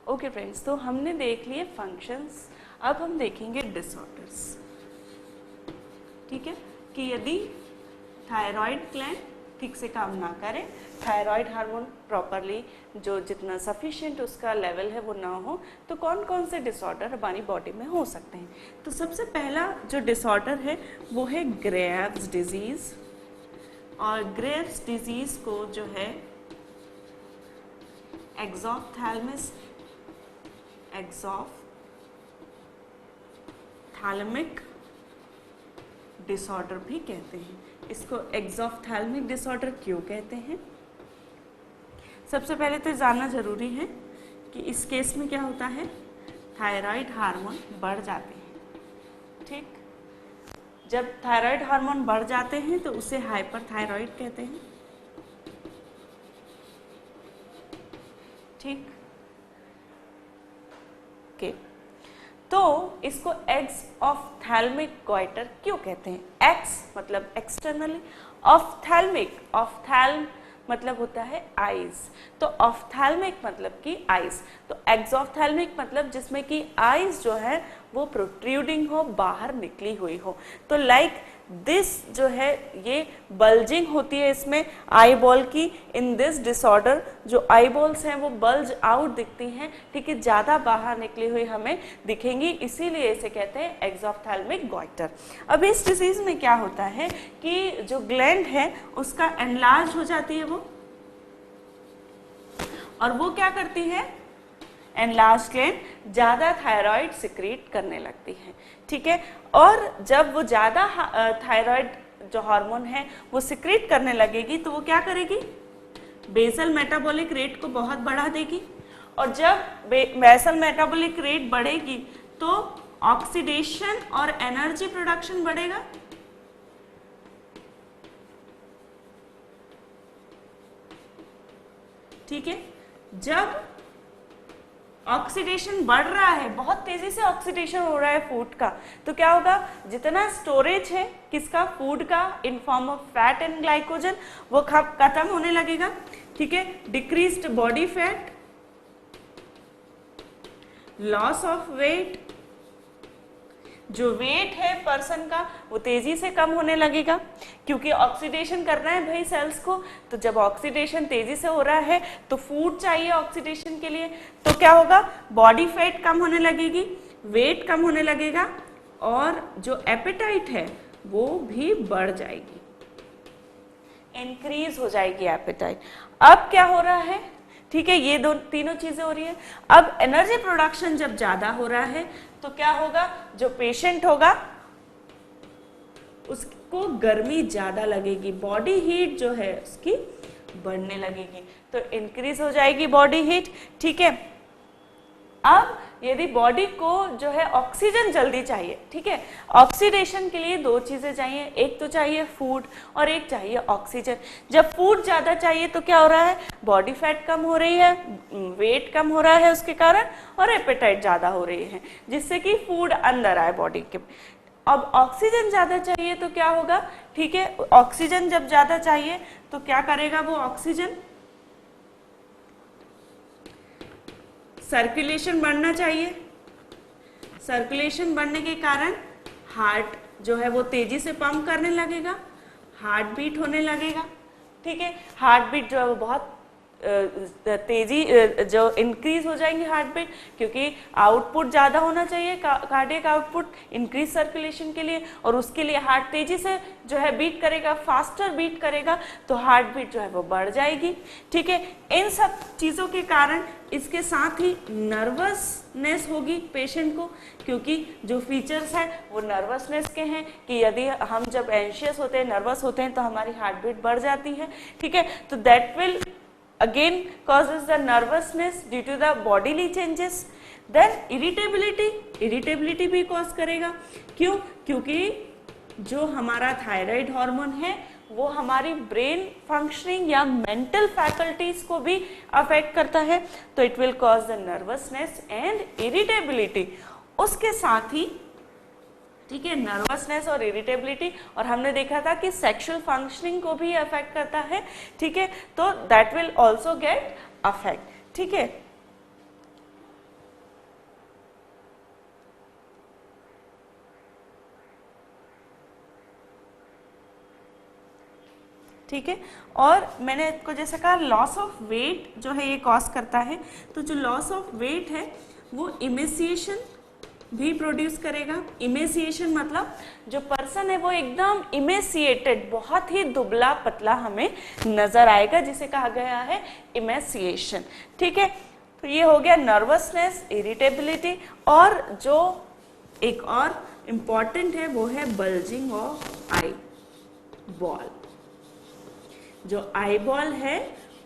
Okay friends, तो हमने देख लिए फंक्शंस, अब हम देखेंगे डिसऑर्डर्स। ठीक है, कि यदि थायराइड ग्लैंड ठीक से काम ना करे, थायराइड हार्मोन प्रॉपरली जो जितना सफिशिएंट उसका लेवल है वो ना हो, तो कौन कौन से डिसऑर्डर हमारी बॉडी में हो सकते हैं। तो सबसे पहला जो डिसऑर्डर है वो है ग्रेव्स डिजीज़। और ग्रेव्स डिजीज़ को जो है एक्सॉफ्थैल्मिक डिसऑर्डर भी कहते हैं। इसको एक्सॉफ्थैल्मिक डिसऑर्डर क्यों कहते हैं? सबसे पहले तो जानना जरूरी है कि इस केस में क्या होता है, थायराइड हार्मोन बढ़ जाते हैं। ठीक, जब थायराइड हार्मोन बढ़ जाते हैं तो उसे हाइपरथायराइड कहते हैं। ठीक, ओके, तो इसको एक्सऑफ्थैल्मिक गॉइटर क्यों कहते हैं? एक्स मतलब एक्सटर्नली, ऑफ्थैल्मिक, ऑफ्थैल्म मतलब होता है आईज, तो ऑफ्थैल्मिक मतलब कि आईज, तो एक्सऑफ्थैल्मिक मतलब जिसमें कि आईज जो है वो प्रोट्रूडिंग हो, बाहर निकली हुई हो। तो लाइक दिस जो है ये बल्जिंग होती है इसमें आई बॉल की। इन दिस डिसऑर्डर जो आई बॉल्स हैं वो बल्ज आउट दिखती हैं। ठीक है, ज़्यादा बाहर निकली हुई हमें दिखेंगी, इसीलिए इसे कहते हैं एक्सऑफ्थैल्मिक गॉइटर। अब इस डिजीज में क्या होता है कि जो ग्लैंड है उसका एनलार्ज हो जाती है वो, और वो क्या करती है, एनलार्ज ग्लैंड ज़्यादा थायराइड सिक्रीट करने लगती है। ठीक है, और जब वो ज़्यादा थायराइड जो हार्मोन है वो सिक्रीट करने लगेगी तो वो क्या करेगी, बेसल मेटाबॉलिक रेट को बहुत बढ़ा देगी। और जब बेसल मेटाबॉलिक रेट बढ़ेगी तो ऑक्सीडेशन और एनर्जी प्रोडक्शन बढ़ेगा। ठीक है, जब ऑक्सीडेशन बढ़ रहा है, बहुत तेजी से ऑक्सीडेशन हो रहा है फूड का, तो क्या होगा, जितना स्टोरेज है किसका, फूड का, in form of fat and glycogen, वो खत्म होने लगेगा। ठीक है, decreased body fat, loss of weight, जो वेट है पर्सन का वो तेजी से कम होने लगेगा, क्योंकि ऑक्सीडेशन करना है भाई सेल्स को। तो जब ऑक्सीडेशन तेजी से हो रहा है तो फूड चाहिए ऑक्सीडेशन के लिए, तो क्या होगा, बॉडी फैट कम होने लगेगी, वेट कम होने लगेगा, और जो एपेटाइट है वो भी बढ़ जाएगी, इंक्रीज हो जाएगी एपेटाइट। अब क्या हो रहा है, ठीक है, ये तीनों चीजें हो रही है। अब एनर्जी प्रोडक्शन जब ज्यादा हो रहा है तो क्या होगा, जो पेशेंट होगा उसको गर्मी ज्यादा लगेगी, बॉडी हीट जो है उसकी बढ़ने लगेगी, तो इंक्रीज हो जाएगी बॉडी हीट। ठीक है, अब यदि बॉडी को जो है ऑक्सीजन जल्दी चाहिए, ठीक है, ऑक्सीडेशन के लिए दो चीजें चाहिए, एक तो चाहिए फूड और एक चाहिए ऑक्सीजन। जब फूड ज्यादा चाहिए तो क्या हो रहा है, बॉडी फैट कम हो रही है, वेट कम हो रहा है उसके कारण, और एपेटाइट ज्यादा हो रही है, जिससे कि फूड अंदर आए बॉडी के। अब ऑक्सीजन ज्यादा चाहिए तो क्या होगा, ठीक है, ऑक्सीजन जब ज्यादा चाहिए तो क्या करेगा वो ऑक्सीजन, सर्कुलेशन बढ़ना चाहिए। सर्कुलेशन बढ़ने के कारण हार्ट जो है वो तेजी से पंप करने लगेगा, हार्ट बीट होने लगेगा। ठीक है, हार्ट बीट जो है वो बहुत तेजी जो इंक्रीज हो जाएंगे हार्ट बीट, क्योंकि आउटपुट ज़्यादा होना चाहिए, कार्डियक आउटपुट इंक्रीज सर्कुलेशन के लिए, और उसके लिए हार्ट तेजी से जो है बीट करेगा, फास्टर बीट करेगा, तो हार्ट बीट जो है वो बढ़ जाएगी। ठीक है, इन सब चीज़ों के कारण इसके साथ ही नर्वसनेस होगी पेशेंट को, क्योंकि जो फीचर्स हैं वो नर्वसनेस के हैं कि यदि हम जब एंशियस होते हैं, नर्वस होते हैं, तो हमारी हार्ट बीट बढ़ जाती है। ठीक है, तो that will again causes the nervousness due to the bodily changes. Then irritability भी cause करेगा। क्यों? क्योंकि जो हमारा थायराइड हार्मोन है वो हमारी ब्रेन फंक्शनिंग या मेंटल फैकल्टीज को भी अफेक्ट करता है, तो it will cause the nervousness and irritability. उसके साथ ही, ठीक है, नर्वसनेस और इरिटेबिलिटी, और हमने देखा था कि सेक्सुअल फंक्शनिंग को भी अफेक्ट करता है। ठीक है, तो that will also get affect. ठीक है, ठीक है। और मैंने आपको जैसे कहा लॉस ऑफ वेट जो है ये कॉज करता है, तो जो लॉस ऑफ वेट है वो इमेसिएशन भी प्रोड्यूस करेगा। इमेसिएशन मतलब जो पर्सन है वो एकदम इमेसिएटेड, बहुत ही दुबला पतला हमें नजर आएगा, जिसे कहा गया है इमेसिएशन, ठीक है। तो ये हो गया नर्वसनेस, इरिटेबिलिटी, और जो एक और इम्पॉर्टेंट है वो है बल्जिंग ऑफ आई बॉल। जो आई बॉल है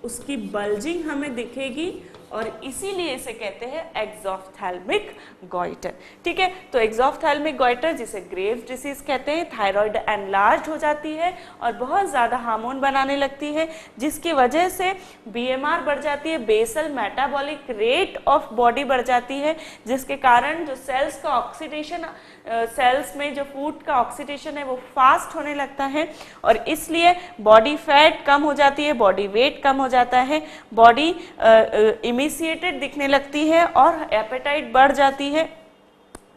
उसकी बल्जिंग हमें दिखेगी और इसीलिए इसे कहते हैं एक्सोफ्थैल्मिक गॉइटर, ठीक है। तो एक्सोफ्थैल्मिक गॉइटर जिसे ग्रेव्स डिसीज कहते हैं, थायराइड एनलार्ज हो जाती है और बहुत ज़्यादा हार्मोन बनाने लगती है, जिसकी वजह से बीएमआर बढ़ जाती है, basal metabolic rate of body बढ़ जाती है, जिसके कारण जो सेल्स का ऑक्सीडेशन, सेल्स में जो फूड का ऑक्सीडेशन है वो फास्ट होने लगता है और इसलिए बॉडी फैट कम हो जाती है, बॉडी वेट कम हो जाता है, बॉडी इमेसिएटेड दिखने लगती है और एपेटाइट बढ़ जाती है,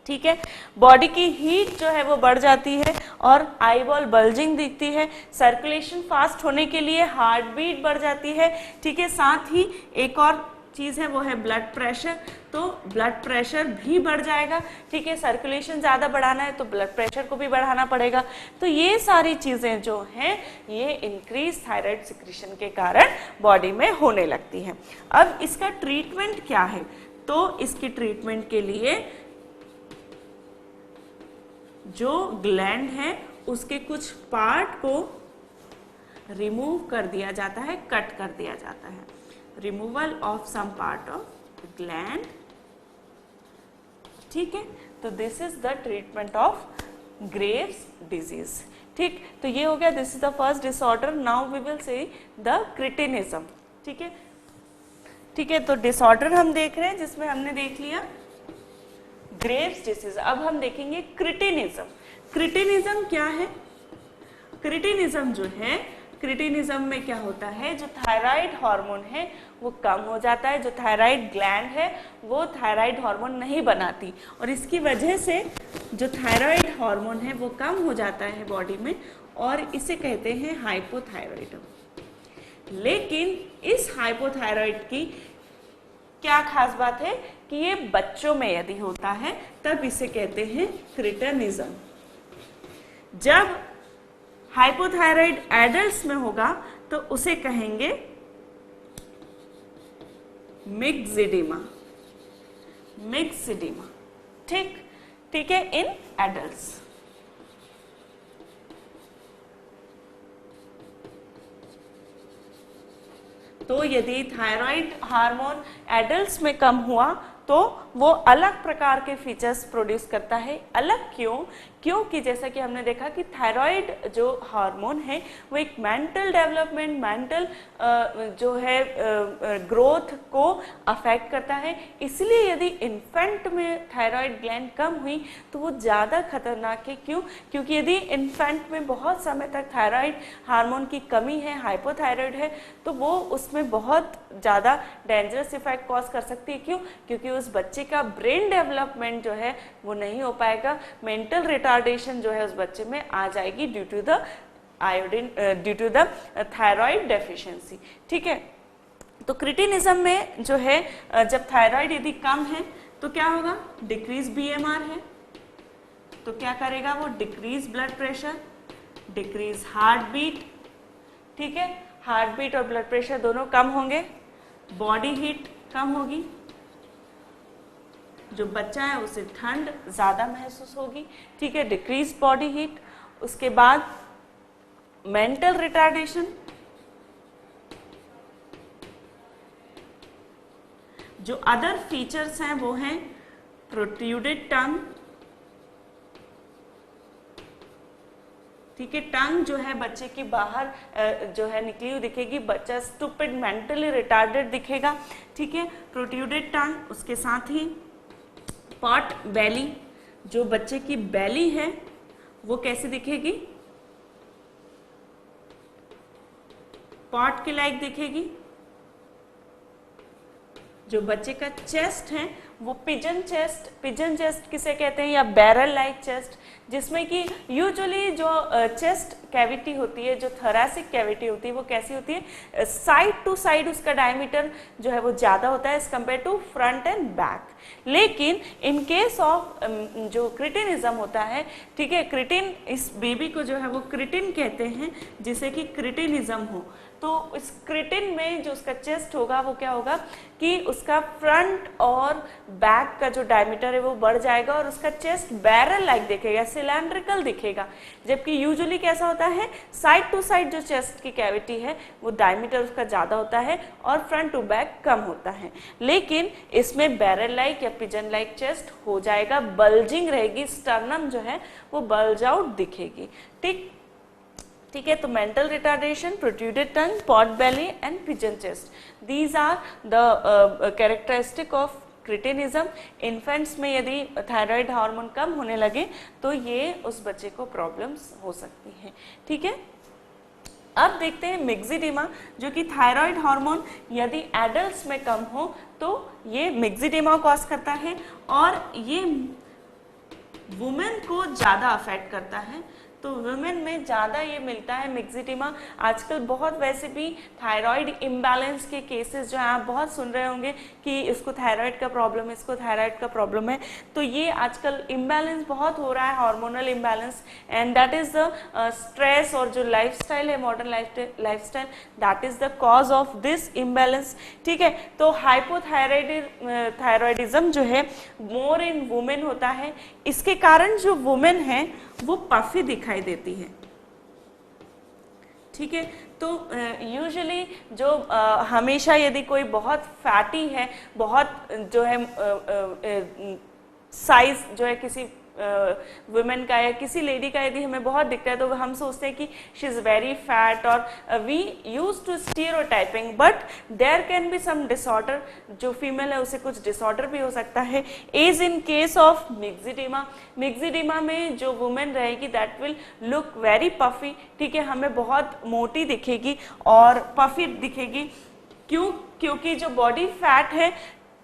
ठीक है। बॉडी की हीट जो है वो बढ़ जाती है और आई बॉल बल्जिंग दिखती है। सर्कुलेशन फास्ट होने के लिए हार्ट बीट बढ़ जाती है, ठीक है। साथ ही एक और चीज़ है वो है ब्लड प्रेशर, तो ब्लड प्रेशर भी बढ़ जाएगा, ठीक है। सर्कुलेशन ज़्यादा बढ़ाना है तो ब्लड प्रेशर को भी बढ़ाना पड़ेगा। तो ये सारी चीज़ें जो हैं ये इंक्रीज थायराइड सिक्रीशन के कारण बॉडी में होने लगती हैं। अब इसका ट्रीटमेंट क्या है? तो इसकी ट्रीटमेंट के लिए जो ग्लैंड है उसके कुछ पार्ट को रिमूव कर दिया जाता है, कट कर दिया जाता है। Removal of some part of gland, ठीक है। तो this is the treatment of Graves disease, ठीक। तो ये हो गया, this is the first disorder. Now we will say the cretinism, ठीक है, ठीक है। तो डिसऑर्डर हम देख रहे हैं जिसमें हमने देख लिया ग्रेव्स डिसीज। अब हम देखेंगे क्रिटिनिज्म। क्रिटिनिज्म क्या है? क्रिटिनिज्म जो है, क्रिटिनिज्म में क्या होता है, जो थायराइड हार्मोन है वो कम हो जाता है, जो थायराइड ग्लैंड है वो थायराइड हार्मोन नहीं बनाती और इसकी वजह से जो थायराइड हार्मोन है वो कम हो जाता है बॉडी में और इसे कहते हैं हाइपोथायराइडम। लेकिन इस हाइपोथायराइड की क्या खास बात है कि ये बच्चों में यदि होता है तब इसे कहते हैं क्रिटिनिज्म। जब हाइपोथायराइड एडल्ट्स में होगा तो उसे कहेंगे मिक्सिडिमा, मिक्सिडिमा, ठीक, ठीक है, इन एडल्ट्स। तो यदि थायराइड हार्मोन एडल्ट्स में कम हुआ तो वो अलग प्रकार के फीचर्स प्रोड्यूस करता है। अलग क्यों? क्योंकि जैसा कि हमने देखा कि थायराइड जो हार्मोन है वो एक मेंटल डेवलपमेंट, मेंटल जो है ग्रोथ को अफेक्ट करता है। इसलिए यदि इन्फेंट में थायराइड ग्लैंड कम हुई तो वो ज़्यादा खतरनाक है। क्यों? क्योंकि यदि इन्फेंट में बहुत समय तक थायराइड हार्मोन की कमी है, हाइपोथायराइड है, तो वो उसमें बहुत ज़्यादा डेंजरस इफेक्ट कॉज कर सकती है। क्यों? क्योंकि उस बच्चे का ब्रेन डेवलपमेंट जो है वो नहीं हो पाएगा, मेंटल रिटार्डेशन जो है उस बच्चे में आ जाएगी due to the iodine, due to the thyroid deficiency, ठीक है। तो क्रिटिनिज्म में जो है जब थायराइड यदि कम है तो क्या होगा? डिक्रीज बीएमआर है तो क्या करेगा वो? Decrease blood pressure, decrease heartbeat, ठीक है। हार्ट बीट और ब्लड प्रेशर दोनों कम होंगे, बॉडी हीट कम होगी, जो बच्चा है उसे ठंड ज़्यादा महसूस होगी, ठीक है, डिक्रीज बॉडी हीट। उसके बाद मेंटल रिटार्डेशन, जो अदर फीचर्स हैं वो हैं प्रोट्रूडेड टंग, ठीक है। टंग जो है बच्चे की बाहर जो है निकली हुई दिखेगी, बच्चा स्टूपिड, मेंटली रिटार्डेड दिखेगा, ठीक है, प्रोट्रूडेड टंग। उसके साथ ही पॉट बेली, जो बच्चे की बेली है वो कैसे दिखेगी? पॉट के लाइक दिखेगी। जो बच्चे का चेस्ट है वो पिजन चेस्ट किसे कहते हैं, या बैरल लाइक चेस्ट, जिसमें कि यूजुअली जो चेस्ट कैविटी होती है, जो थोरैसिक कैविटी होती है, वो कैसी होती है, साइड टू साइड उसका डायमीटर जो है वो ज़्यादा होता है as compare to front and back. लेकिन इन केस ऑफ जो क्रिटिनिज्म होता है, ठीक है, क्रिटिन, इस बेबी को जो है वो क्रिटिन कहते हैं, जिसे कि क्रिटिनिज्म हो, तो इस क्रिटिन में जो उसका चेस्ट होगा वो क्या होगा कि उसका फ्रंट और बैक का जो डायमीटर है वो बढ़ जाएगा और उसका चेस्ट बैरल लाइक दिखेगा, सिलेंड्रिकल दिखेगा। जबकि यूजुअली कैसा होता है, साइड टू साइड जो चेस्ट की कैविटी है वो डायमीटर उसका ज़्यादा होता है और फ्रंट टू बैक कम होता है। लेकिन इसमें बैरल लाइक या पिजन लाइक चेस्ट हो जाएगा, बल्जिंग रहेगी, स्टर्नम जो है वो बल्ज आउट दिखेगी। ठीक है, तो mental retardation, protruded tongue, pot belly and pigeon chest, these are the characteristic of cretinism. Infants में यदि थायराइड हार्मोन कम होने लगे तो ये उस बच्चे को प्रॉब्लम्स हो सकती हैं। ठीक है, अब देखते हैं मिक्सिडिमा, जो कि थायराइड हार्मोन यदि एडल्ट्स में कम हो तो ये मिक्सिडिमा कॉज करता है और ये वुमेन को ज़्यादा अफेक्ट करता है। तो वुमेन में ज़्यादा ये मिलता है मिक्सिडिमा। आजकल बहुत वैसे भी थायराइड इम्बैलेंस के केसेस जो हैं आप बहुत सुन रहे होंगे कि इसको थायराइड का प्रॉब्लम है, इसको थायराइड का प्रॉब्लम है। तो ये आजकल इम्बैलेंस बहुत हो रहा है, hormonal imbalance, and that is the stress और जो लाइफस्टाइल है, modern lifestyle, that is the cause of this imbalance. ठीक है, तो थायराइडिज्म जो है मोर इन वुमेन होता है। इसके कारण जो वुमेन है वो पफी दिखाई देती है। ठीक है, तो यूजुअली जो हमेशा यदि कोई बहुत फैटी है, बहुत जो है साइज जो है किसी वुमेन का या किसी लेडी का यदि हमें बहुत दिखता है तो हम सोचते हैं कि शी इज़ वेरी फैट, और we use to stereotyping, but there can be some disorder. जो फीमेल है उसे कुछ डिसऑर्डर भी हो सकता है। As in case of myxoedema में जो वुमेन रहेगी that will look very puffy. ठीक है, हमें बहुत मोटी दिखेगी और पफी दिखेगी। क्यों? क्योंकि जो बॉडी फैट है,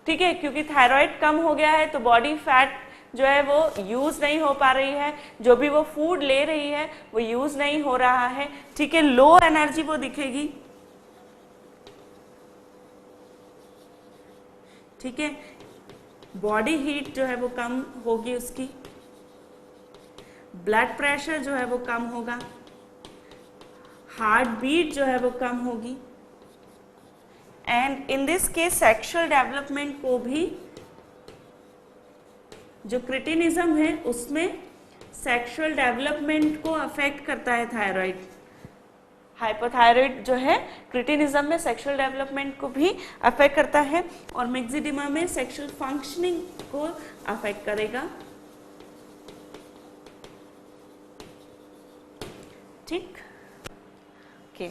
ठीक है, क्योंकि थायराइड कम हो गया है तो बॉडी फैट जो है वो यूज़ नहीं हो पा रही है, जो भी वो फूड ले रही है वो यूज़ नहीं हो रहा है। ठीक है, लो एनर्जी वो दिखेगी। ठीक है, बॉडी हीट जो है वो कम होगी उसकी, ब्लड प्रेशर जो है वो कम होगा, हार्ट बीट जो है वो कम होगी, and in this case sexual development को भी, जो क्रिटिनिज्म है उसमें सेक्सुअल डेवलपमेंट को अफेक्ट करता है थायराइड। हाइपोथायराइड जो है क्रिटिनिज्म में सेक्सुअल डेवलपमेंट को भी अफेक्ट करता है और मिक्सिडिमा में सेक्सुअल फंक्शनिंग को अफेक्ट करेगा। ठीक, ओके।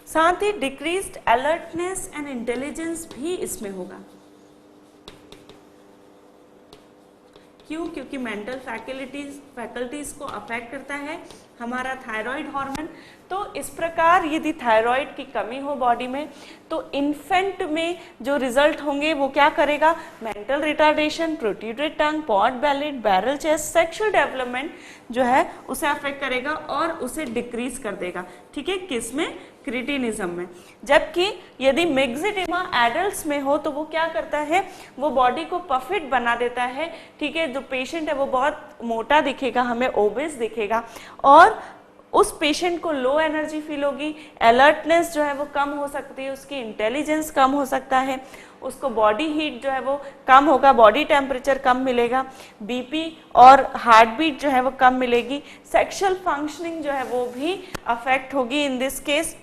साथ ही डिक्रीज्ड अलर्टनेस एंड इंटेलिजेंस भी इसमें होगा। क्यों? क्योंकि मेंटल फैकल्टीज को अफेक्ट करता है हमारा थायराइड हार्मोन। तो इस प्रकार यदि थायराइड की कमी हो बॉडी में तो इन्फेंट में जो रिजल्ट होंगे वो क्या करेगा? Mental retardation, protruded tongue, pot belly, barrel chest, sexual development जो है उसे अफेक्ट करेगा और उसे डिक्रीज कर देगा। ठीक है, किसमें? क्रिटिनिज्म में। जबकि यदि मिक्सिडिमा एडल्ट्स में हो तो वो क्या करता है? वो बॉडी को पफिट बना देता है। ठीक है, जो पेशेंट है वो बहुत मोटा दिखेगा, हमें ओबेस दिखेगा और उस पेशेंट को लो एनर्जी फील होगी, अलर्टनेस जो है वो कम हो सकती है, उसकी इंटेलिजेंस कम हो सकता है, उसको बॉडी हीट जो है वो कम होगा, बॉडी टेम्परेचर कम मिलेगा, बीपी और हार्ट बीट जो है वो कम मिलेगी, सेक्सुअल फंक्शनिंग जो है वो भी अफेक्ट होगी इन दिस केस।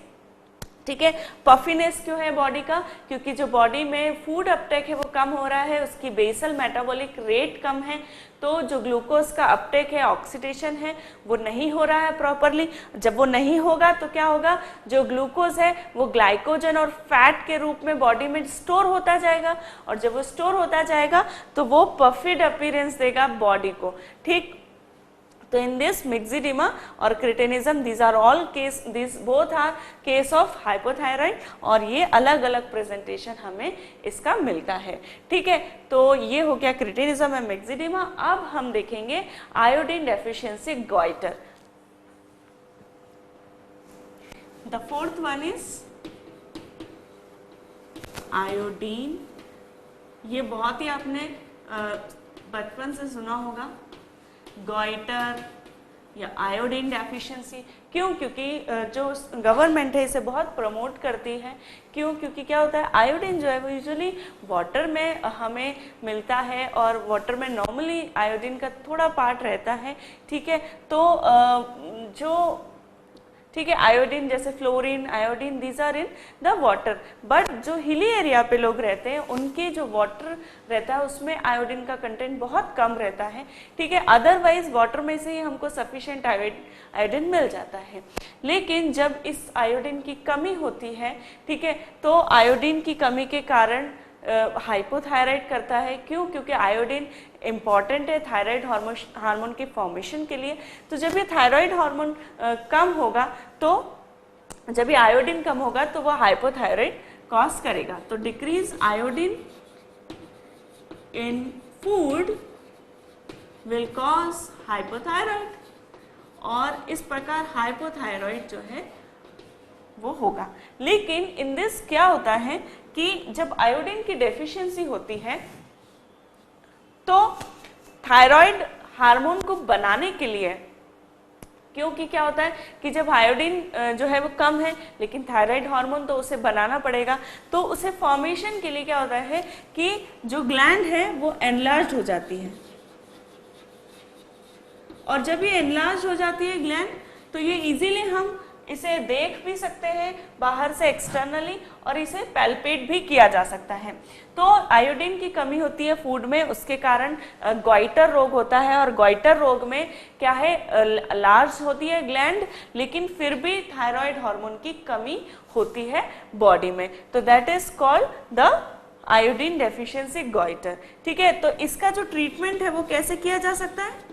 ठीक है। पफिनेस क्यों है बॉडी का? क्योंकि जो बॉडी में फूड अपटेक है वो कम हो रहा है, उसकी बेसल मेटाबॉलिक रेट कम है, तो जो ग्लूकोज का अपटेक है, ऑक्सीडेशन है, वो नहीं हो रहा है प्रॉपरली। जब वो नहीं होगा तो क्या होगा, जो ग्लूकोज है वो ग्लाइकोजन और फैट के रूप में बॉडी में स्टोर होता जाएगा, और जब वो स्टोर होता जाएगा तो वो पफिड अपीयरेंस देगा बॉडी को। ठीक, तो in this myxedema or cretinism, these are all case, these both are case of hypothyroid, और ये अलग अलग प्रेजेंटेशन हमें इसका मिलता है। ठीक है, तो ये हो गया क्रिटिनिज्म एंड myxedema। अब हम देखेंगे iodine deficiency goitre. The fourth one is iodine. ये बहुत ही आपने बचपन से सुना होगा, गॉइटर या आयोडीन डेफिशिएंसी। क्यों? क्योंकि जो गवर्नमेंट है इसे बहुत प्रमोट करती है। क्यों? क्योंकि क्या होता है, आयोडीन जो है वो यूजुअली वाटर में हमें मिलता है, और वाटर में नॉर्मली आयोडीन का थोड़ा पार्ट रहता है। ठीक है, तो ठीक है, आयोडीन जैसे fluorine, iodine, these are in the water, but जो हिली एरिया पे लोग रहते हैं उनके जो वाटर रहता है उसमें आयोडीन का कंटेंट बहुत कम रहता है। ठीक है, अदरवाइज वाटर में से ही हमको सफिशिएंट आयोडीन मिल जाता है। लेकिन जब इस आयोडीन की कमी होती है, ठीक है, तो आयोडीन की कमी के कारण हाइपोथायराइड करता है। क्यों? क्योंकि आयोडीन इम्पॉर्टेंट है थायराइड हार्मोन की फॉर्मेशन के लिए। तो जब ये थायराइड हार्मोन कम होगा, तो जब ये आयोडीन कम होगा तो वह हाइपोथायराइड कॉज करेगा। तो decrease iodine in food will cause hypothyroid, और इस प्रकार हाइपोथायराइड जो है वो होगा। लेकिन इन दिस क्या होता है कि जब आयोडीन की डेफिशिएंसी होती है तो थायराइड हार्मोन को बनाने के लिए, क्योंकि क्या होता है कि जब आयोडीन जो है वो कम है लेकिन थायराइड हार्मोन तो उसे बनाना पड़ेगा, तो उसे फॉर्मेशन के लिए क्या होता है कि जो ग्लैंड है वो एनलार्ज हो जाती है, और जब ये एनलार्ज हो जाती है ग्लैंड तो ये इजीली हम इसे देख भी सकते हैं बाहर से एक्सटर्नली, और इसे पैल्पेट भी किया जा सकता है। तो आयोडीन की कमी होती है फूड में, उसके कारण गॉइटर रोग होता है, और गॉइटर रोग में क्या है, लार्ज होती है ग्लैंड लेकिन फिर भी थायराइड हार्मोन की कमी होती है बॉडी में, तो that is called the iodine deficiency goitre. ठीक है, तो इसका जो ट्रीटमेंट है वो कैसे किया जा सकता है?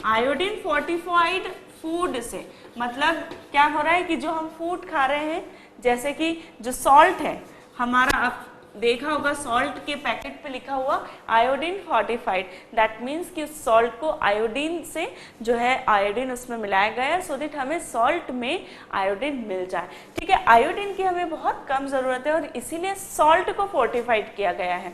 आयोडीन फोर्टिफाइड फूड से मतलब क्या हो रहा है कि जो हम फूड खा रहे हैं, जैसे कि जो सॉल्ट है हमारा, आप देखा होगा सॉल्ट के पैकेट पे लिखा हुआ आयोडीन फोर्टिफाइड, दैट मीन्स कि उस सॉल्ट को आयोडीन से जो है आयोडीन उसमें मिलाया गया है, सो दैट हमें सॉल्ट में आयोडीन मिल जाए। ठीक है, आयोडीन की हमें बहुत कम ज़रूरत है, और इसीलिए सॉल्ट को फोर्टिफाइड किया गया है,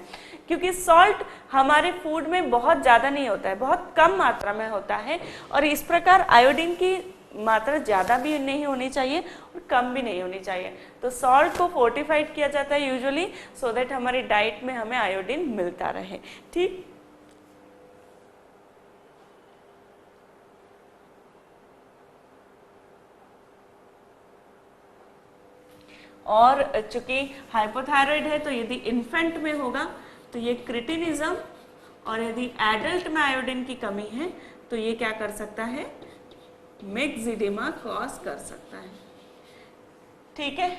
क्योंकि सॉल्ट हमारे फूड में बहुत ज़्यादा नहीं होता है, बहुत कम मात्रा में होता है, और इस प्रकार आयोडीन की मात्रा ज़्यादा भी नहीं होनी चाहिए और कम भी नहीं होनी चाहिए। तो सॉल्ट को फोर्टिफाइड किया जाता है यूजुअली, सो दैट हमारी डाइट में हमें आयोडीन मिलता रहे। ठीक, और चूंकि हाइपोथायराइड है तो यदि इन्फेंट में होगा तो ये क्रिटिनिज्म, और यदि एडल्ट में आयोडीन की कमी है तो ये क्या कर सकता है, myxedema कॉज कर सकता है। ठीक है,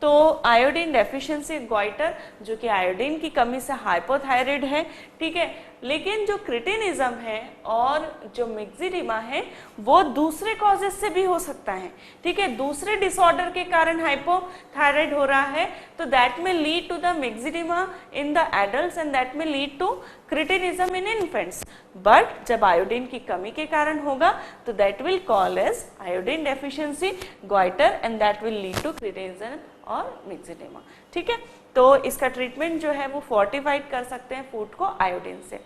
तो आयोडीन डेफिशिएंसी गॉइटर जो कि आयोडीन की कमी से हाइपोथायराइड है, ठीक है, लेकिन जो क्रिटिनिज्म है और जो myxedema है वो दूसरे कॉजेस से भी हो सकता है। ठीक है, दूसरे डिसऑर्डर के कारण हाइपोथायराइड हो रहा है, तो that may lead to the myxedema in the adults and that may lead to cretinism in infants. But जब आयोडीन की कमी के कारण होगा तो that will call as iodine deficiency goiter and that will lead to cretinism और myxedema। ठीक है, तो इसका ट्रीटमेंट जो है वो फोर्टिफाइड कर सकते हैं फूड को आयोडीन से।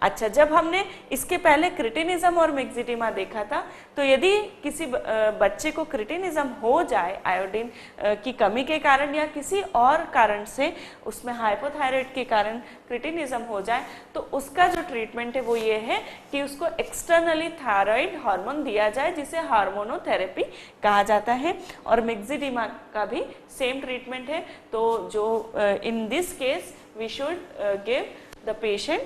अच्छा, जब हमने इसके पहले क्रिटिनिज्म और मिक्सिडिमा देखा था, तो यदि किसी बच्चे को क्रिटिनिज्म हो जाए आयोडीन की कमी के कारण या किसी और कारण से उसमें हाइपोथायराइड के कारण क्रिटिनिज्म हो जाए, तो उसका जो ट्रीटमेंट है वो ये है कि उसको एक्सटर्नली थायराइड हार्मोन दिया जाए, जिसे हार्मोनोथेरेपी कहा जाता है। और मिक्सिडिमा का भी सेम ट्रीटमेंट है। तो जो in this case we should give the patient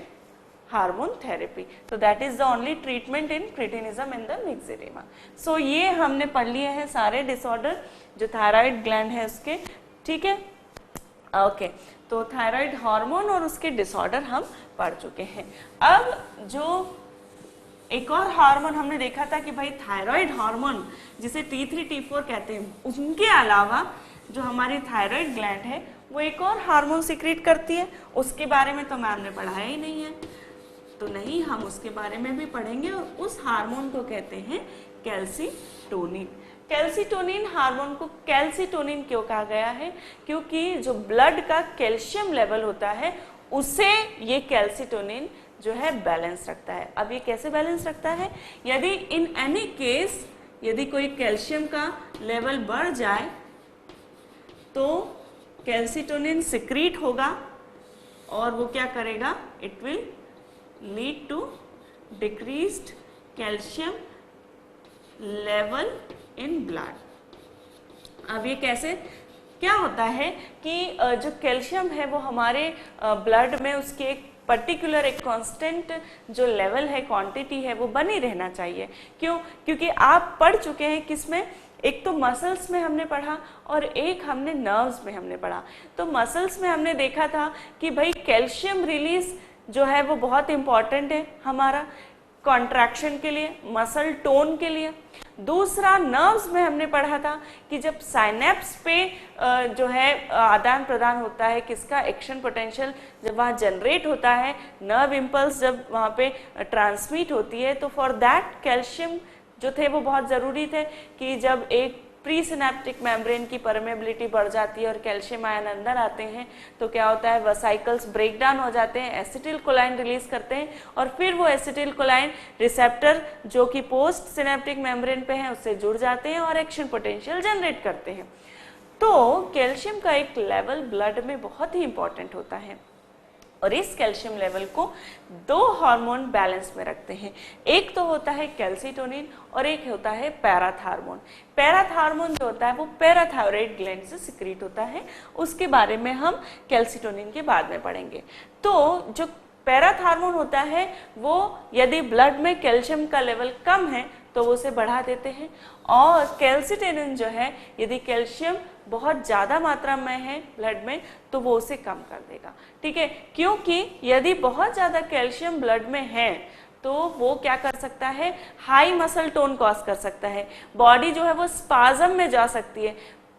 hormone therapy. तो that is the only treatment in cretinism and the myxedema. So ये हमने पढ़ लिए हैं सारे डिसऑर्डर जो थायराइड ग्लैंड है उसके, ठीक है। ओके, तो थायराइड हार्मोन और उसके डिसऑर्डर हम पढ़ चुके हैं। अब जो एक और हार्मोन हमने देखा था कि भाई थायराइड हार्मोन जिसे T3 T4 कहते हैं, उनके अलावा जो हमारी थायराइड ग्लैंड है वो एक और हार्मोन सीक्रेट करती है, उसके बारे में तो मैम ने पढ़ाया ही नहीं है, तो नहीं, हम उसके बारे में भी पढ़ेंगे। और उस हार्मोन को कहते हैं कैल्सीटोनिन। कैल्सीटोनिन हार्मोन को कैल्सीटोनिन क्यों कहा गया है? क्योंकि जो ब्लड का कैल्शियम लेवल होता है उसे ये कैल्सीटोनिन जो है बैलेंस रखता है। अब ये कैसे बैलेंस रखता है? यदि इन एनी केस यदि कोई कैल्शियम का लेवल बढ़ जाए तो कैल्सीटोनिन सिक्रीट होगा और वो क्या करेगा? It will lead to decreased calcium level in blood. अब ये कैसे क्या होता है कि जो कैल्शियम है वो हमारे ब्लड में उसके एक पर्टिकुलर एक कांस्टेंट जो लेवल है, क्वांटिटी है, वो बनी रहना चाहिए। क्यों? क्योंकि आप पढ़ चुके हैं किसमें, एक तो मसल्स में हमने पढ़ा और एक हमने नर्व्स में हमने पढ़ा। तो मसल्स में हमने देखा था कि भाई कैल्शियम रिलीज जो है वो बहुत इंपॉर्टेंट है हमारा कॉन्ट्रैक्शन के लिए, मसल टोन के लिए। दूसरा नर्व्स में हमने पढ़ा था कि जब साइनेप्स पे जो है आदान प्रदान होता है किसका, एक्शन पोटेंशियल जब वहाँ जनरेट होता है, नर्व इम्पल्स जब वहाँ पे ट्रांसमिट होती है, तो फॉर दैट कैल्शियम जो थे वो बहुत ज़रूरी थे कि जब एक प्री सिनेप्टिक मेम्ब्रेन की परमेबिलिटी बढ़ जाती है और कैल्शियम आयन अंदर आते हैं तो क्या होता है, वेसाइकल्स ब्रेक डाउन हो जाते हैं, एसिटिल कोलाइन रिलीज करते हैं और फिर वो एसिटिल कोलाइन रिसेप्टर जो कि पोस्ट सिनेप्टिक मेम्ब्रेन पे हैं उससे जुड़ जाते हैं और एक्शन पोटेंशियल जनरेट करते हैं। तो कैल्शियम का एक लेवल ब्लड में बहुत ही इंपॉर्टेंट होता है और इस कैल्शियम लेवल को दो हार्मोन बैलेंस में रखते हैं। एक तो होता है कैल्सीटोनिन और एक होता है पैराथार्मोन। पैराथार्मोन जो होता है वो पैराथायराइड ग्लैंड से सिक्रीट होता है, उसके बारे में हम कैल्सीटोनिन के बाद में पढ़ेंगे। तो जो पैराथार्मोन होता है वो यदि ब्लड में कैल्शियम का लेवल कम है तो वो उसे बढ़ा देते हैं, और कैल्सीटोनिन जो है यदि कैल्शियम बहुत ज़्यादा मात्रा में है ब्लड में तो वो उसे कम कर देगा। ठीक है, क्योंकि यदि बहुत ज़्यादा कैल्शियम ब्लड में है तो वो क्या कर सकता है, हाई मसल टोन कॉज कर सकता है, बॉडी जो है वो स्पाज्म में जा सकती है,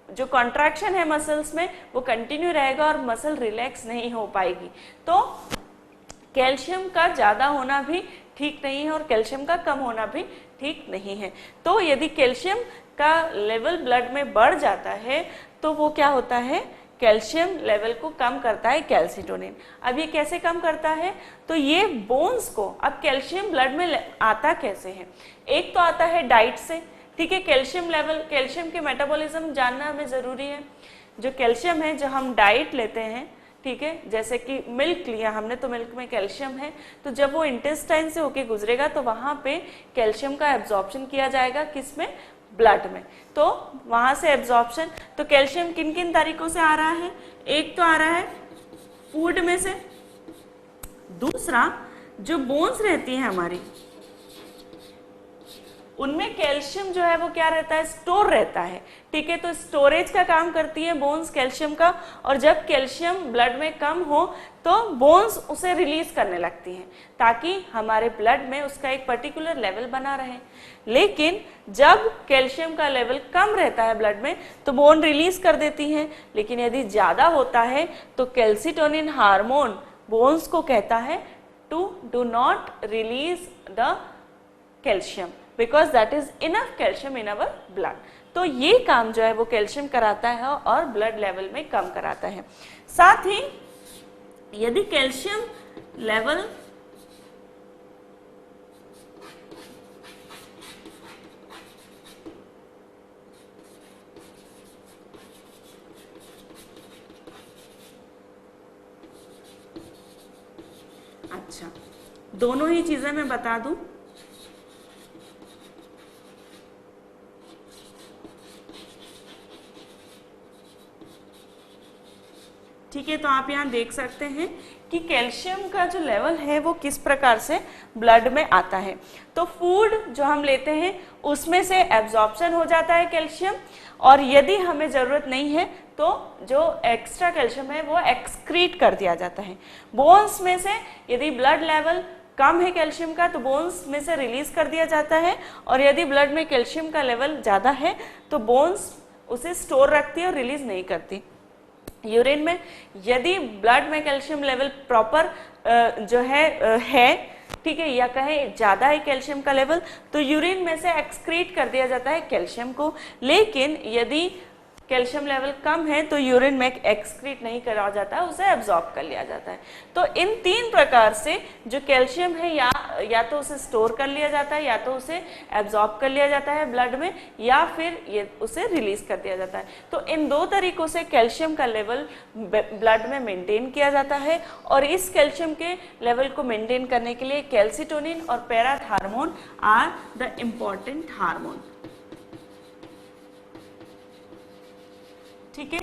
जो कॉन्ट्रैक्शन है मसल्स में वो कंटिन्यू रहेगा और मसल रिलैक्स नहीं हो पाएगी। तो कैल्शियम का ज़्यादा होना भी ठीक नहीं है और कैल्शियम का कम होना भी ठीक नहीं है। तो यदि कैल्शियम का लेवल ब्लड में बढ़ जाता है तो वो क्या होता है, कैल्शियम लेवल को कम करता है कैल्सीटोनिन। अब ये कैसे कम करता है, तो ये बोन्स को, अब कैल्शियम ब्लड में आता कैसे है, एक तो आता है डाइट से। ठीक है, कैल्शियम लेवल, कैल्शियम के मेटाबॉलिज्म जानना हमें ज़रूरी है। जो कैल्शियम है जो हम डाइट लेते हैं, ठीक है, जैसे कि मिल्क लिया हमने तो मिल्क में कैल्शियम है, तो जब वो इंटेस्टाइन से होके गुजरेगा तो वहाँ पे कैल्शियम का एब्जॉर्प्शन किया जाएगा, किसमें, ब्लड में। तो वहाँ से एब्जॉर्प्शन, तो कैल्शियम किन किन तरीकों से आ रहा है, एक तो आ रहा है फूड में से, दूसरा जो बोन्स रहती हैं हमारी उनमें कैल्शियम जो है वो क्या रहता है, स्टोर रहता है। ठीक है, तो स्टोरेज का काम करती है बोन्स कैल्शियम का, और जब कैल्शियम ब्लड में कम हो तो बोन्स उसे रिलीज करने लगती हैं ताकि हमारे ब्लड में उसका एक पर्टिकुलर लेवल बना रहे। लेकिन जब कैल्शियम का लेवल कम रहता है ब्लड में तो बोन रिलीज कर देती हैं, लेकिन यदि ज़्यादा होता है तो कैल्सीटोनिन हार्मोन बोन्स को कहता है to do not release the calcium because that is enough calcium in our blood. तो ये काम जो है वो कैल्शियम कराता है और ब्लड लेवल में कम कराता है। साथ ही यदि कैल्शियम लेवल अच्छा, दोनों ही चीजें मैं बता दूं। ठीक है, तो आप यहाँ देख सकते हैं कि कैल्शियम का जो लेवल है वो किस प्रकार से ब्लड में आता है। तो फूड जो हम लेते हैं उसमें से एब्जॉर्प्शन हो जाता है कैल्शियम, और यदि हमें ज़रूरत नहीं है तो जो एक्स्ट्रा कैल्शियम है वो एक्सक्रीट कर दिया जाता है। बोन्स में से यदि ब्लड लेवल कम है कैल्शियम का तो बोन्स में से रिलीज कर दिया जाता है, और यदि ब्लड में कैल्शियम का लेवल ज़्यादा है तो बोन्स उसे स्टोर रखती है और रिलीज नहीं करती। यूरिन में यदि ब्लड में कैल्शियम लेवल प्रॉपर जो है ठीक है, या कहें ज़्यादा है कैल्शियम का लेवल, तो यूरिन में से एक्सक्रीट कर दिया जाता है कैल्शियम को। लेकिन यदि कैल्शियम लेवल कम है तो यूरिन में एक्सक्रीट नहीं करा जाता, उसे एब्जॉर्ब कर लिया जाता है। तो इन 3 प्रकार से जो कैल्शियम है या तो उसे स्टोर कर लिया जाता है, या तो उसे एब्जॉर्ब कर लिया जाता है ब्लड में, या फिर ये उसे रिलीज कर दिया जाता है। तो इन 2 तरीकों से कैल्शियम का लेवल ब्लड में मेंटेन किया जाता है, और इस कैल्शियम के लेवल को मेंटेन करने के लिए कैल्सिटोनिन और parathormone are the important hormone. ठीक है,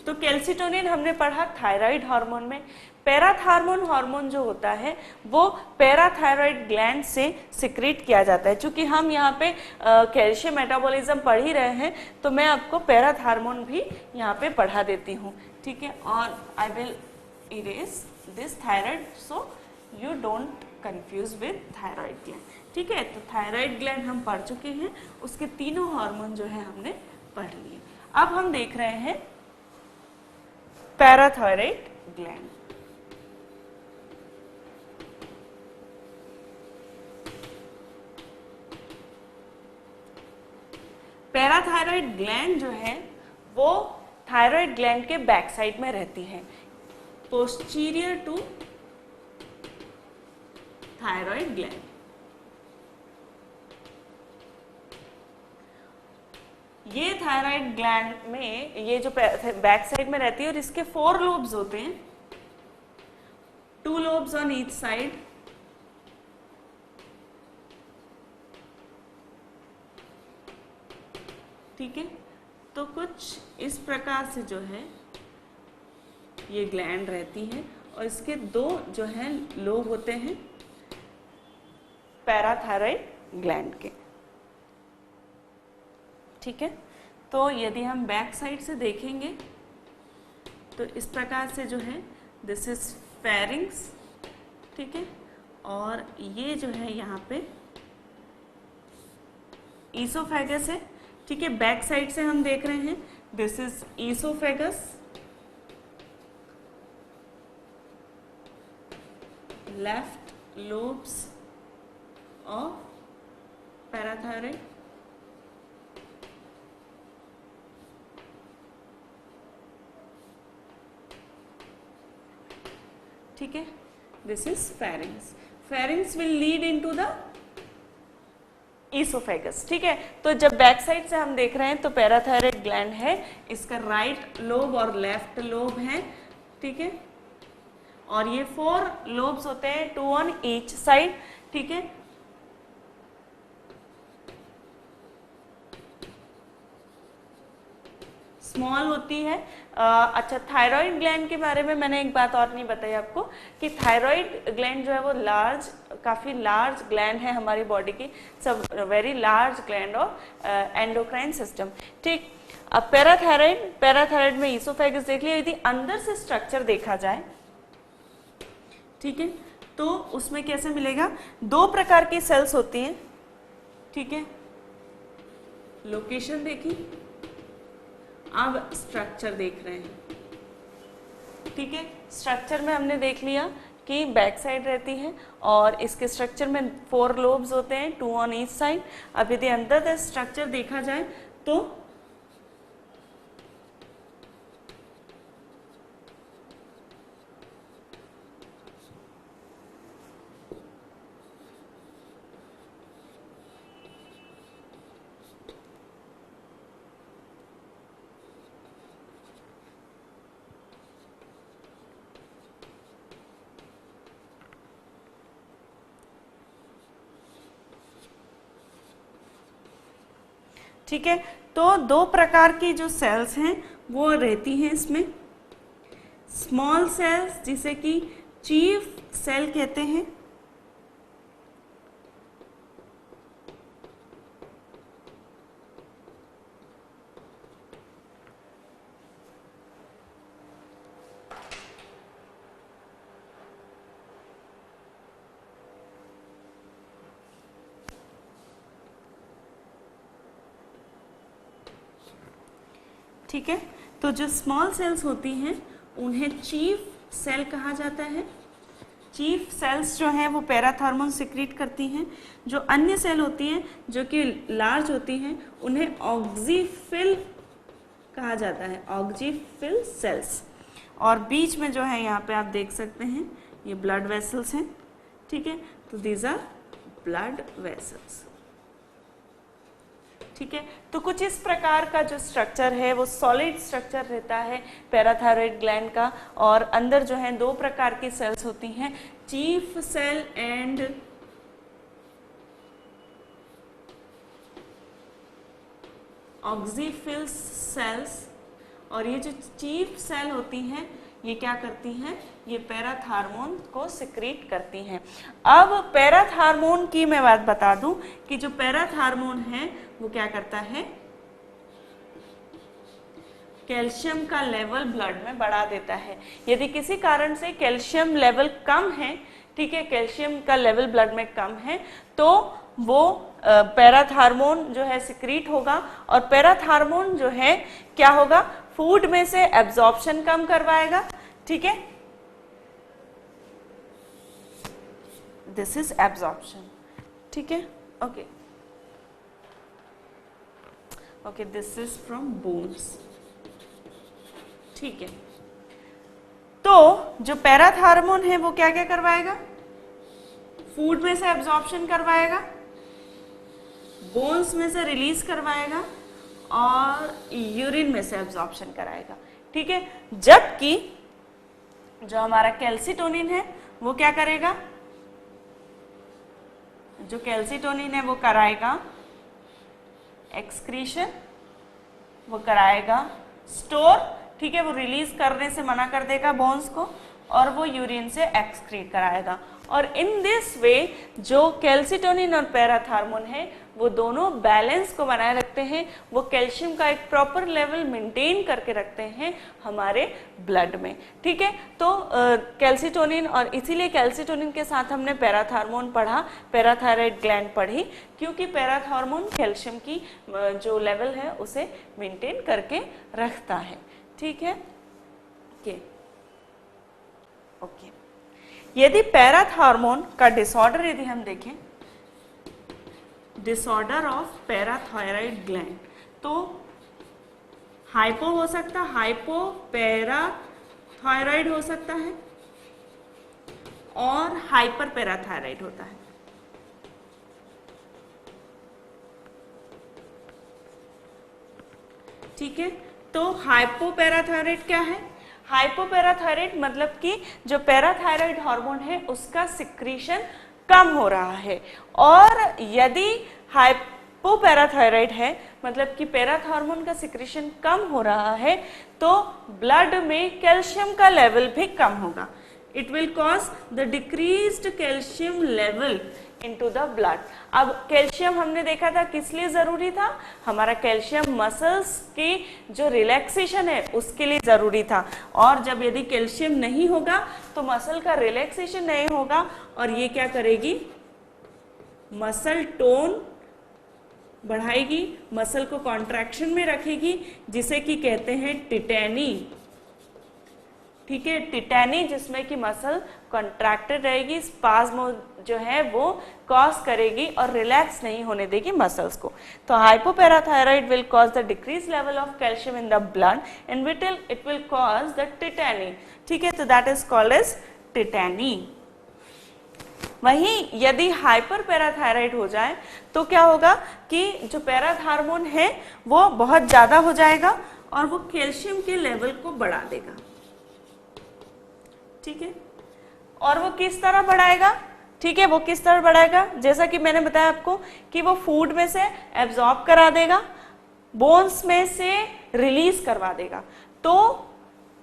तो कैल्सिटोनिन हमने पढ़ा थायराइड हार्मोन में। पैराथार्मोन हार्मोन जो होता है वो पैराथायराइड ग्लैंड से सिक्रीट किया जाता है। चूंकि हम यहाँ पे कैल्शियम मेटाबॉलिज्म पढ़ ही रहे हैं तो मैं आपको पैराथार्मोन भी यहाँ पे पढ़ा देती हूँ। ठीक है, और I will erase this thyroid so you don't confuse with thyroid gland. ठीक है, तो थायराइड ग्लैंड हम पढ़ चुके हैं, उसके तीनों हार्मोन जो है हमने पढ़ लिए। अब हम देख रहे हैं पैराथायराइड ग्लैंड। पैराथायराइड ग्लैंड जो है वो थायराइड ग्लैंड के बैक साइड में रहती है, पोस्टीरियर टू थायराइड ग्लैंड। ये थायराइड ग्लैंड में ये जो बैक साइड में रहती है, और इसके 4 लोब्स होते हैं, 2 लोब्स ऑन ईच साइड। ठीक है, तो कुछ इस प्रकार से जो है ये ग्लैंड रहती है, और इसके 2 जो है लोब होते हैं पैराथायराइड ग्लैंड के। ठीक है, तो यदि हम बैक साइड से देखेंगे तो इस प्रकार से जो है दिस इज फेरिंग्स। ठीक है, और ये जो है यहाँ पे ईसोफेगस है। ठीक है, बैक साइड से हम देख रहे हैं this is oesophagus, left lobes of parathyroid. ठीक है, this is pharynx. Pharynx will lead into the oesophagus. ठीक है, तो जब बैक साइड से हम देख रहे हैं तो पैराथायराइड ग्लैंड है, इसका राइट लोब और लेफ्ट लोब है। ठीक है, और ये 4 लोब्स होते हैं, 2 ऑन ईच साइड। ठीक है, स्मॉल होती है। अच्छा, थायराइड ग्लैंड के बारे में मैंने एक बात और नहीं बताई आपको कि थायराइड ग्लैंड जो है वो काफ़ी लार्ज ग्लैंड है हमारी बॉडी की, सब very large gland of endocrine system. ठीक, अब पैराथायराइड में ईसोफेगस देख लिया। यदि अंदर से स्ट्रक्चर देखा जाए, ठीक है, तो उसमें कैसे मिलेगा? 2 प्रकार की सेल्स होती हैं। ठीक है, लोकेशन देखी, अब स्ट्रक्चर देख रहे हैं। ठीक है, स्ट्रक्चर में हमने देख लिया कि बैक साइड रहती है और इसके स्ट्रक्चर में 4 लोब्स होते हैं, 2 ऑन ईच साइड। अब यदि अंदर द स्ट्रक्चर देखा जाए तो ठीक है। तो दो प्रकार की जो सेल्स हैं वो रहती हैं इसमें, स्मॉल सेल्स जिसे कि चीफ सेल कहते हैं, ठीक है। तो जो स्मॉल सेल्स होती हैं उन्हें चीफ सेल कहा जाता है। चीफ सेल्स जो हैं वो पैराथॉर्मोन सिक्रीट करती हैं। जो अन्य सेल होती हैं जो कि लार्ज होती हैं उन्हें ऑक्सीफिल कहा जाता है, ऑक्सीफिल सेल्स। और बीच में जो है यहाँ पे आप देख सकते हैं ये ब्लड वेसल्स हैं, ठीक है। तो दीज आर ब्लड वेसल्स, ठीक है। तो कुछ इस प्रकार का जो स्ट्रक्चर है वो सॉलिड स्ट्रक्चर रहता है पैराथायरॉइड ग्लैंड का। और अंदर जो है दो प्रकार की सेल्स होती हैं, चीफ सेल एंड ऑक्सीफिल सेल्स। और ये जो चीफ सेल होती हैं ये क्या करती हैं, ये पैराथॉर्मोन को सिक्रीट करती हैं। अब पैराथॉर्मोन की मैं बात बता दूं कि जो पैराथॉर्मोन है वो क्या करता है, कैल्शियम का लेवल ब्लड में बढ़ा देता है। यदि किसी कारण से कैल्शियम लेवल कम है, ठीक है, कैल्शियम का लेवल ब्लड में कम है, तो वो पैराथॉर्मोन जो है सिक्रीट होगा। और पैराथॉर्मोन जो है क्या होगा, फूड में से एब्जॉर्प्शन कम करवाएगा, ठीक है। दिस इज एब्जॉर्प्शन, ठीक है, okay okay, this is from bones, ठीक है। तो जो पैराथॉर्मोन है वो क्या क्या करवाएगा, फूड में से एब्जॉर्प्शन करवाएगा, बोन्स में से रिलीज करवाएगा और यूरिन में से एब्जॉर्प्शन कराएगा, ठीक है। जबकि जो हमारा कैल्सिटोनिन है वो क्या करेगा, जो कैल्सिटोनिन है वो कराएगा एक्सक्रीशन, वो कराएगा स्टोर, ठीक है, वो रिलीज करने से मना कर देगा बोन्स को, और वो यूरिन से एक्सक्रीट कराएगा। और इन दिस वे जो कैल्सिटोनिन और पैराथॉर्मोन है वो दोनों बैलेंस को बनाए रखते हैं, वो कैल्शियम का एक प्रॉपर लेवल मेंटेन करके रखते हैं हमारे ब्लड में, ठीक है। तो कैल्सिटोनिन, और इसीलिए कैल्सिटोनिन के साथ हमने पैराथॉर्मोन पढ़ा, पैराथायरॉइड ग्लैंड पढ़ी, क्योंकि पैराथॉर्मोन कैल्शियम की जो लेवल है उसे मेंटेन करके रखता है, ठीक है, ओके। यदि पैराथॉर्मोन का डिसऑर्डर यदि हम देखें, डिसऑर्डर ऑफ पैराथायरॉइड ग्लैंड, तो हाइपो हो सकता, हाइपो पैराथायरॉइड हो सकता है और हाइपर पैराथायरॉइड होता है, ठीक है। तो हाइपो पैराथायरॉइड क्या है, हाइपोपैराथायरॉइड मतलब कि जो पैराथायरॉइड हार्मोन है उसका सिक्रीशन कम हो रहा है। और यदि हाइपोपैराथायरॉइड है मतलब कि पैराथॉर्मोन का सिक्रीशन कम हो रहा है, तो ब्लड में कैल्शियम का लेवल भी कम होगा। It will cause the decreased calcium level into the blood. अब कैल्शियम हमने देखा था किस लिए जरूरी था, हमारा कैल्शियम मसल्स की जो रिलैक्सेशन है उसके लिए जरूरी था। और जब यदि कैल्शियम नहीं होगा तो मसल का रिलैक्सेशन नहीं होगा और ये क्या करेगी, मसल टोन बढ़ाएगी, मसल को कॉन्ट्रैक्शन में रखेगी, जिसे कि कहते हैं टिटैनी। ठीक है, टिटैनी जिसमें कि मसल कॉन्ट्रैक्टेड रहेगी, स्पाज्म जो है वो कॉज करेगी और रिलैक्स नहीं होने देगी मसल्स को। तो hypoparathyroid will cause the decrease level of calcium in the blood and it will cause the tetany. ठीक है, तो that is called as tetany. वहीं यदि हाइपर पैराथायरॉइड हो जाए तो क्या होगा कि जो पैराथॉर्मोन है वो बहुत ज्यादा हो जाएगा और वो कैल्शियम के लेवल को बढ़ा देगा। ठीक है, और वो किस तरह बढ़ाएगा, ठीक है, वो किस तरह बढ़ाएगा, जैसा कि मैंने बताया आपको कि वो फूड में से एब्जॉर्ब करा देगा बोन्स में से रिलीज करवा देगा। तो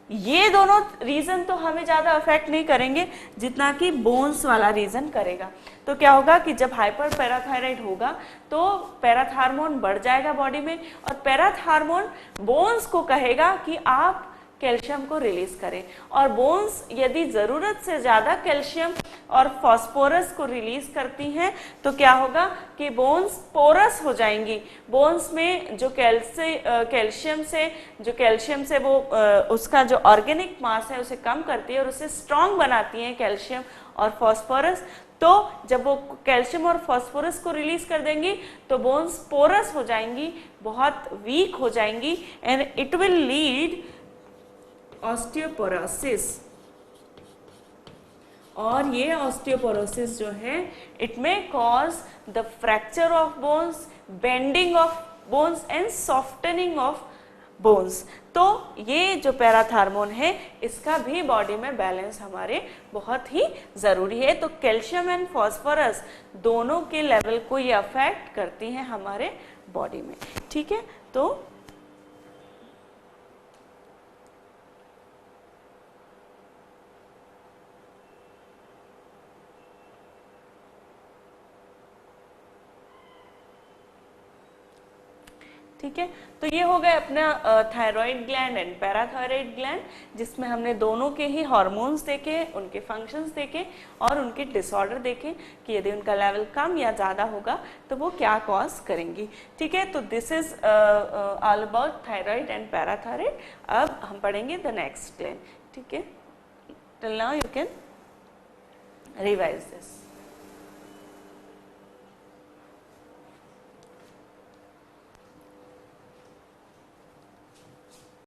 ये दोनों रीजन तो हमें ज्यादा अफेक्ट नहीं करेंगे जितना कि बोन्स वाला रीजन करेगा। तो क्या होगा कि जब हाइपर पैराथायराइड होगा तो पैराथार्मोन बढ़ जाएगा बॉडी में, और पैराथार्मोन बोन्स को कहेगा कि आप कैल्शियम को रिलीज करें, और बोन्स यदि जरूरत से ज्यादा कैल्शियम और फास्फोरस को रिलीज करती हैं तो क्या होगा कि बोन्स पोरस हो जाएंगी। बोन्स में जो कैल्शियम से वो उसका जो ऑर्गेनिक मास है उसे कम करती है और उसे स्ट्रांग बनाती है कैल्शियम और फास्फोरस। तो जब वो कैल्शियम और फास्फोरस को रिलीज कर देंगी तो बोन्स पोरस हो जाएंगी, बहुत वीक हो जाएंगी, and it will lead osteoporosis. और ये ऑस्टियोपोरोसिस जो है इट में cause the fracture of bones, bending of bones and softening of bones. तो ये जो पैराथार्मोन है इसका भी बॉडी में बैलेंस हमारे बहुत ही जरूरी है। तो कैल्शियम एंड फास्फोरस दोनों के लेवल को ये अफेक्ट करती हैं हमारे बॉडी में। ठीक है, तो ठीक है, तो ये हो गए अपना thyroid gland and parathyroid gland, जिसमें हमने दोनों के ही हार्मोन्स देखे, उनके फंक्शंस देखे और उनके डिसऑर्डर देखे कि यदि उनका लेवल कम या ज़्यादा होगा तो वो क्या कॉज करेंगी। ठीक है, तो this is all about thyroid and parathyroid. अब हम पढ़ेंगे द नेक्स्ट ग्लैंड। ठीक है, till now you can revise this.